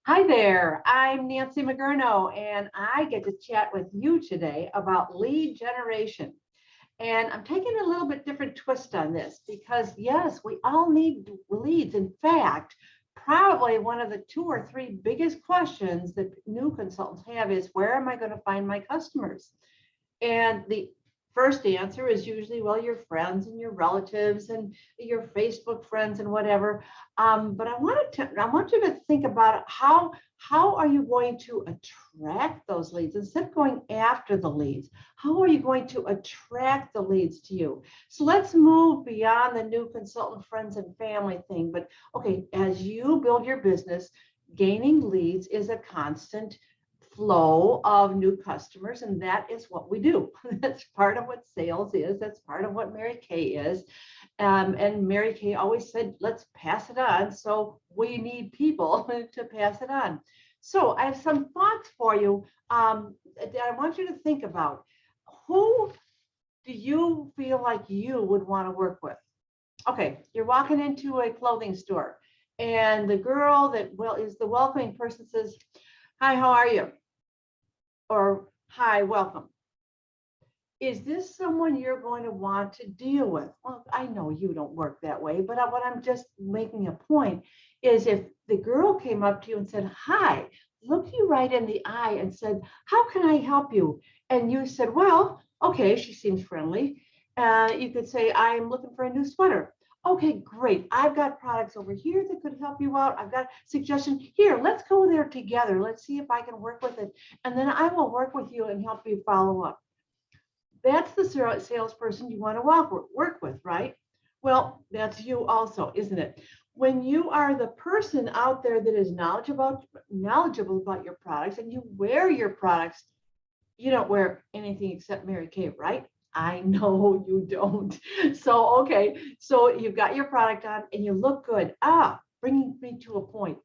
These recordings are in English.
Hi there, I'm Nancy McGurno, and I get to chat with you today about lead generation. And I'm taking a little bit different twist on this because, yes, we all need leads. In fact, probably one of the two or three biggest questions that new consultants have is where am I going to find my customers? And the first answer is usually, well, your friends and your relatives and your Facebook friends and whatever. But I want you to think about how are you going to attract those leads instead of going after the leads? How are you going to attract the leads to you? So let's move beyond the new consultant friends and family thing. But okay, as you build your business, gaining leads is a constant flow of new customers, and that is what we do. That's part of what sales is. That's part of what Mary Kay is. And Mary Kay always said, let's pass it on. So we need people to pass it on. So I have some thoughts for you that I want you to think about. Who do you feel like you would want to work with? Okay, you're walking into a clothing store, and the girl that is the welcoming person says, "Hi, how are you?" Or "Hi, welcome." Is this someone you're going to want to deal with? Well, I know you don't work that way, but what I'm just making a point is if the girl came up to you and said, "Hi," looked you right in the eye and said, "How can I help you?" And you said, "Well, okay, she seems friendly." You could say, "I'm looking for a new sweater." "Okay, great. I've got products over here that could help you out. I've got suggestions here. Let's go there together. Let's see if I can work with it. And then I will work with you and help you follow up." That's the salesperson you want to work with, right? Well, that's you also, isn't it? When you are the person out there that is knowledgeable about your products and you wear your products, you don't wear anything except Mary Kay, right? I know you don't. So, okay. So you've got your product on and you look good. Bringing me to a point.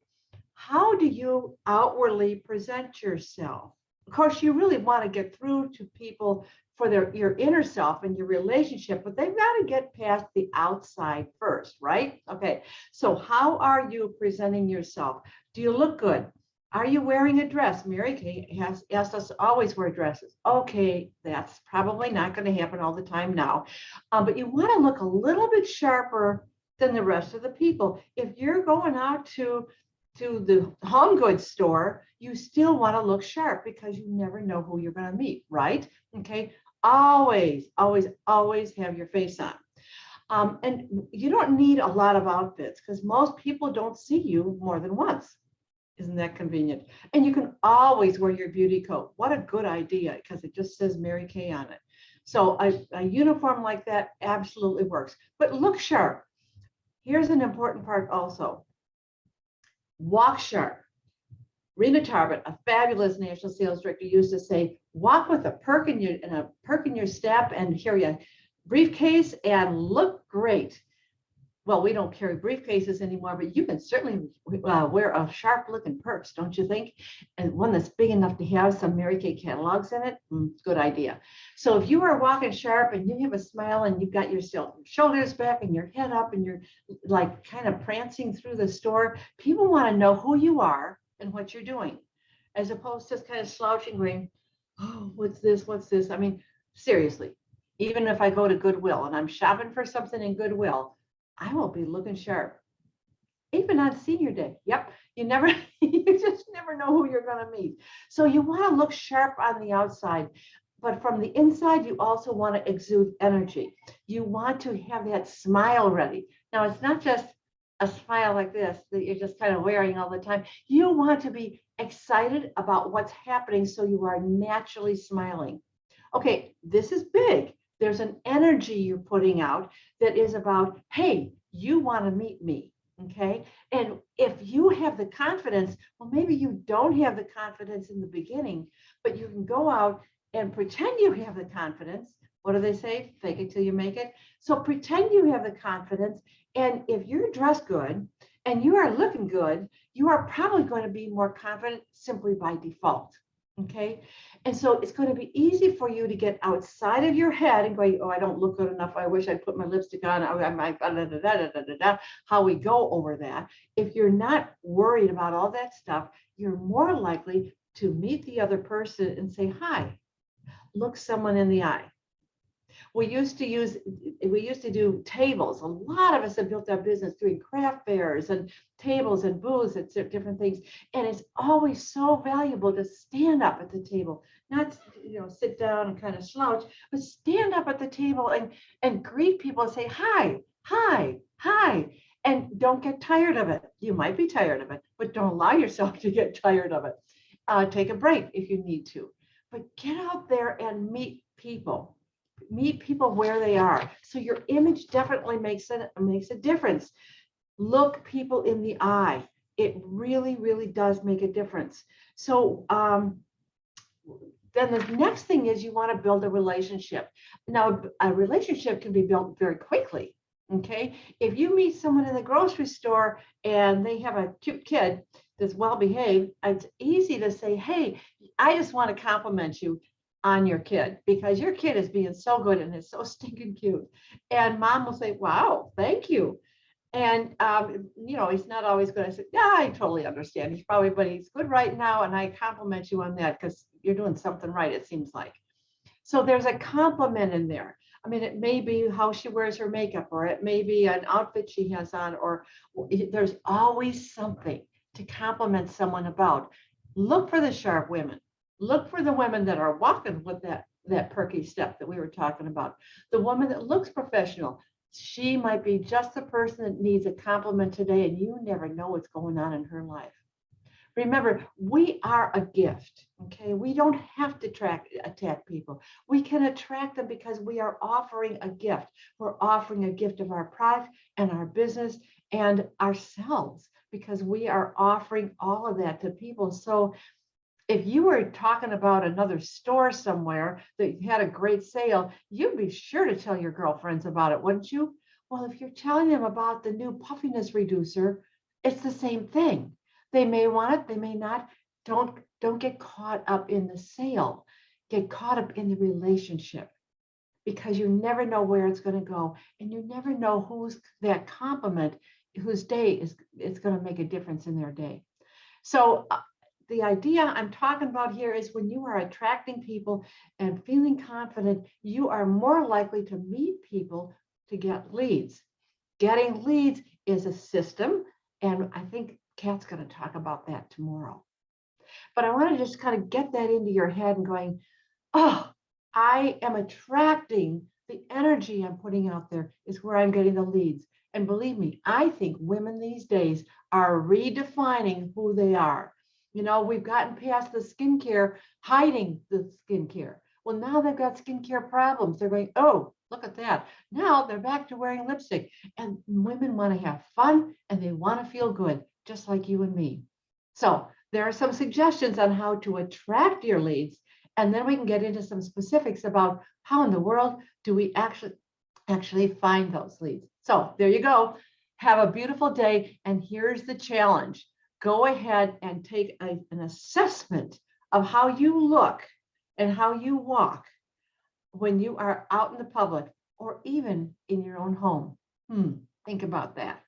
How do you outwardly present yourself? Of course, you really want to get through to people for your inner self and your relationship, but they've got to get past the outside first, right? Okay. So how are you presenting yourself? Do you look good? Are you wearing a dress? Mary Kay has asked us to always wear dresses. Okay, that's probably not going to happen all the time now. But you want to look a little bit sharper than the rest of the people. If you're going out to the home goods store, you still want to look sharp because you never know who you're going to meet, right? Okay. Always, always, always have your face on. And you don't need a lot of outfits because most people don't see you more than once. Isn't that convenient? And you can always wear your beauty coat. What a good idea, because it just says Mary Kay on it. So a uniform like that absolutely works. But look sharp. Here's an important part also. Walk sharp. Rena Tarbert, a fabulous national sales director, used to say, "Walk with a perk in your step and carry a briefcase and look great." Well, we don't carry briefcases anymore, but you can certainly wear a sharp looking purse, don't you think? And one that's big enough to have some Mary Kay catalogs in it. Good idea. So if you are walking sharp and you have a smile and you've got your shoulders back and your head up and you're like kind of prancing through the store, people want to know who you are and what you're doing, as opposed to just kind of slouching, going, "Oh, what's this? What's this?" I mean, seriously, even if I go to Goodwill and I'm shopping for something in Goodwill, I will be looking sharp, even on senior day. Yep, you never, you just never know who you're going to meet. So you want to look sharp on the outside, but from the inside, you also want to exude energy. You want to have that smile ready. Now, it's not just a smile like this that you're just kind of wearing all the time. You want to be excited about what's happening so you are naturally smiling. Okay, this is big. There's an energy you're putting out that is about, hey, you want to meet me. Okay. And if you have the confidence, well, maybe you don't have the confidence in the beginning, but you can go out and pretend you have the confidence. What do they say? Fake it till you make it. So pretend you have the confidence. And if you're dressed good and you are looking good, you are probably going to be more confident simply by default. Okay. And so it's going to be easy for you to get outside of your head and go, oh, I don't look good enough. I wish I'd put my lipstick on. I might, how we go over that. If you're not worried about all that stuff, you're more likely to meet the other person and say, hi, look someone in the eye. We used to do tables. A lot of us have built our business doing craft fairs and tables and booths and different things. And it's always so valuable to stand up at the table, not sit down and kind of slouch, but stand up at the table and greet people and say hi, hi, hi. And don't get tired of it. You might be tired of it, but don't allow yourself to get tired of it. Take a break if you need to, but get out there and meet people where they are. So your image definitely makes a difference. Look people in the eye. It really, really does make a difference. So then the next thing is you want to build a relationship. Now, a relationship can be built very quickly. Okay. If you meet someone in the grocery store and they have a cute kid that's well behaved, it's easy to say, hey, I just want to compliment you on your kid because your kid is being so good and is so stinking cute. And mom will say, wow, thank you. And, he's not always going to say, yeah, I totally understand. But he's good right now. And I compliment you on that because you're doing something right, it seems like. So there's a compliment in there. I mean, it may be how she wears her makeup, or it may be an outfit she has on, or there's always something to compliment someone about. Look for the sharp women. Look for the women that are walking with that perky step that we were talking about. The woman that looks professional. She might be just the person that needs a compliment today, and you never know what's going on in her life. Remember, we are a gift, okay? We don't have to attack people. We can attract them because we are offering a gift. We're offering a gift of our product and our business and ourselves because we are offering all of that to people. So if you were talking about another store somewhere that had a great sale, you'd be sure to tell your girlfriends about it, wouldn't you? Well, if you're telling them about the new puffiness reducer, it's the same thing. They may want it, they may not. Don't get caught up in the sale. Get caught up in the relationship because you never know where it's going to go, and you never know who's that compliment, whose day is going to make a difference in their day. So the idea I'm talking about here is when you are attracting people and feeling confident, you are more likely to meet people to get leads. Getting leads is a system, and I think Kat's going to talk about that tomorrow. But I want to just kind of get that into your head and going, oh, I am attracting the energy I'm putting out there is where I'm getting the leads. And believe me, I think women these days are redefining who they are. We've gotten past the skincare, hiding the skincare. Well, now they've got skincare problems. They're going, oh, look at that. Now they're back to wearing lipstick. And women want to have fun and they want to feel good, just like you and me. So there are some suggestions on how to attract your leads. And then we can get into some specifics about how in the world do we actually find those leads. So there you go. Have a beautiful day. And here's the challenge. Go ahead and take an assessment of how you look and how you walk when you are out in the public or even in your own home. Think about that.